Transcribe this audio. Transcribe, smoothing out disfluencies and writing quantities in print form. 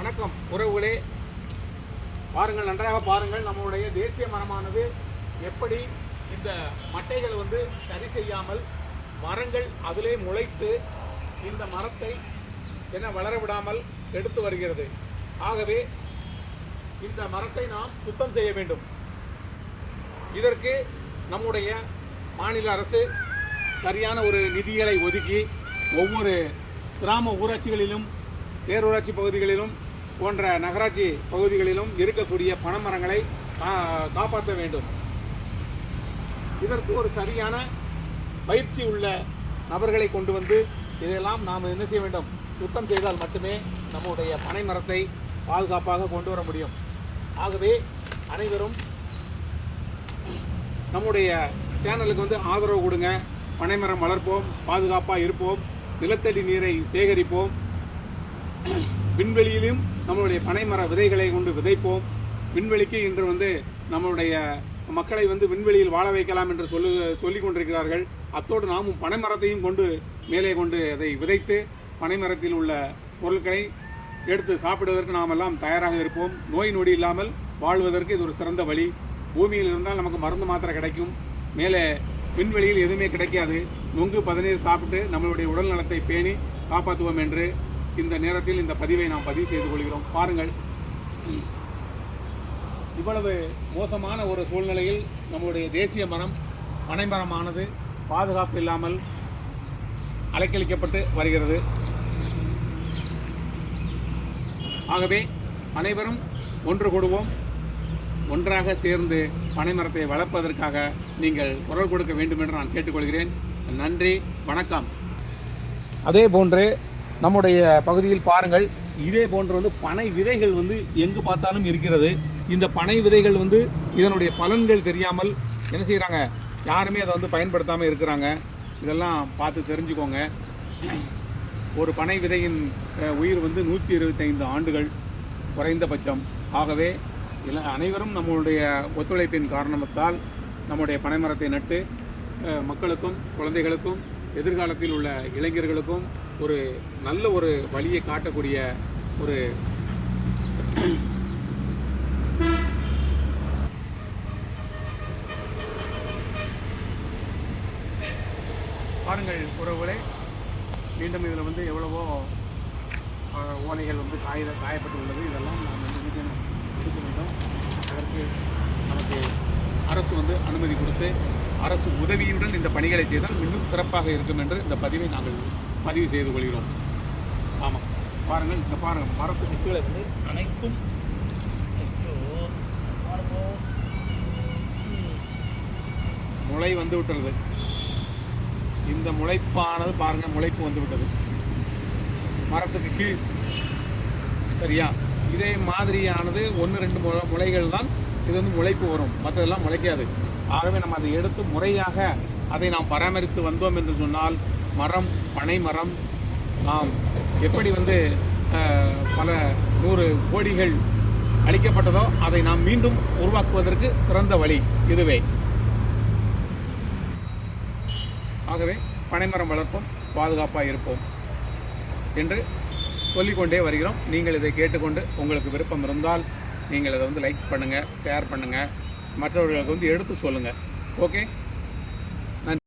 வணக்கம் உறவுகளே, பாருங்கள், நன்றாக பாருங்கள். நம்முடைய தேசிய மரமானது எப்படி இந்த மட்டைகளை சரி செய்யாமல் மரங்கள் அதிலே முளைத்து இந்த மரத்தை வளர விடாமல் எடுத்து வருகிறது. ஆகவே இந்த மரத்தை நாம் சுத்தம் செய்ய வேண்டும். இதற்கு நம்முடைய மாநில அரசு சரியான ஒரு நிதிகளை ஒதுக்கி ஒவ்வொரு கிராம ஊராட்சிகளிலும் பேரூராட்சி பகுதிகளிலும் போன்ற நகராட்சி பகுதிகளிலும் இருக்கக்கூடிய பனைமரங்களை காப்பாற்ற வேண்டும். இதற்கு ஒரு சரியான பயிற்சி உள்ள நபர்களை கொண்டு வந்து இதையெல்லாம் நாம் என்ன செய்ய வேண்டும், சுத்தம் செய்தால் மட்டுமே நம்முடைய பனை மரத்தை பாதுகாப்பாக கொண்டு வர முடியும். ஆகவே அனைவரும் நம்முடைய சேனலுக்கு ஆதரவு கொடுங்க. பனைமரம் வளர்ப்போம், பாதுகாப்பாக இருப்போம், நிலத்தடி நீரை சேகரிப்போம், விண்வெளியிலும் நம்மளுடைய பனைமர விதைகளை கொண்டு விதைப்போம். விண்வெளிக்கு இன்று நம்மளுடைய மக்களை விண்வெளியில் வாழ வைக்கலாம் என்று சொல்லிக் கொண்டிருக்கிறார்கள். அத்தோடு நாமும் பனைமரத்தையும் கொண்டு மேலே கொண்டு அதை விதைத்து பனைமரத்தில் உள்ள பொருட்களை எடுத்து சாப்பிடுவதற்கு நாம் எல்லாம் தயாராக இருப்போம். நோய் நொடி இல்லாமல் வாழ்வதற்கு இது ஒரு சிறந்த வழி. பூமியில் இருந்தால் நமக்கு மருந்து மாத்திரை கிடைக்கும், மேலே விண்வெளியில் எதுவுமே கிடைக்காது. நொங்கு பதநீர் சாப்பிட்டு நம்மளுடைய உடல் நலத்தை பேணி காப்பாற்றுவோம் என்று இந்த நேரத்தில் இந்த பதிவை நாம் பதிவு செய்து கொள்கிறோம். பாருங்கள், இவ்வளவு மோசமான ஒரு சூழ்நிலையில் நம்முடைய தேசிய மரம் பனைமரமானது பாதுகாப்பு இல்லாமல் அலைக்கழிக்கப்பட்டு வருகிறது. ஆகவே அனைவரும் ஒன்று கூடுவோம். ஒன்றாக சேர்ந்து பனைமரத்தை வளர்ப்பதற்காக நீங்கள் குரல் கொடுக்க வேண்டும் என்று நான் கேட்டுக்கொள்கிறேன். நன்றி, வணக்கம். அதே போன்று நம்முடைய பகுதியில் பாருங்கள், இதே போன்று பனை விதைகள் எங்கு பார்த்தாலும் இருக்கிறது. இந்த பனை விதைகள் இதனுடைய பலன்கள் தெரியாமல் என்ன செய்கிறாங்க, யாருமே அதை பயன்படுத்தாமல் இருக்கிறாங்க. இதெல்லாம் பார்த்து தெரிஞ்சுக்கோங்க. ஒரு பனை விதையின் உயிர் 125 ஆண்டுகள் குறைந்தபட்சம். ஆகவே அனைவரும் நம்மளுடைய ஒத்துழைப்பின் காரணத்தால் நம்முடைய பனைமரத்தை நட்டு மக்களுக்கும் குழந்தைகளுக்கும் எதிர்காலத்தில் உள்ள இளைஞர்களுக்கும் ஒரு நல்ல ஒரு வழியை காட்டக்கூடிய ஒரு பாருங்கள் உறவுகளே, மீண்டும் இதில் எவ்வளவோ ஓலைகள் காயப்பட்டு உள்ளது. இதெல்லாம் நாம் எடுக்க வேண்டும். அதற்கு நமக்கு அரசு அனுமதி கொடுத்து அரசு உதவியுடன் இந்த பணிகளை செய்தால் இன்னும் சிறப்பாக இருக்கும் என்று இந்த பதிவை நாங்கள் பதிவு செய்து கொள்கிறோம். ஆமாம், பாருங்கள், இந்த பாருங்கள், மரத்து கீழே அனைத்தும் முளை விட்டுறது. இந்த முளைப்பானது பாருங்கள், முளைப்பு விட்டது மரத்துக்கு கீழ். சரியா? இதே மாதிரியானது 1-2 முளைகள் தான் இது முளைப்பு வரும், மற்றதெல்லாம் முளைக்காது. ஆகவே நம்ம அதை எடுத்து முறையாக அதை நாம் பராமரித்து வந்தோம் என்று சொன்னால் மரம், பனை மரம் நாம் எப்படி பல 100 கோடிகள் அளிக்கப்பட்டதோ அதை நாம் மீண்டும் உருவாக்குவதற்கு சிறந்த வழி இதுவே. ஆகவே பனைமரம் வளர்ப்போம், பாதுகாப்பாக இருப்போம் என்று சொல்லிக்கொண்டே வருகிறோம். நீங்கள் இதை கேட்டுக்கொண்டு உங்களுக்கு விருப்பம் இருந்தால் நீங்கள் இதை லைக் பண்ணுங்கள், ஷேர் பண்ணுங்கள், மற்றவர்களுக்கு எடுத்து சொல்லுங்கள். ஓகே.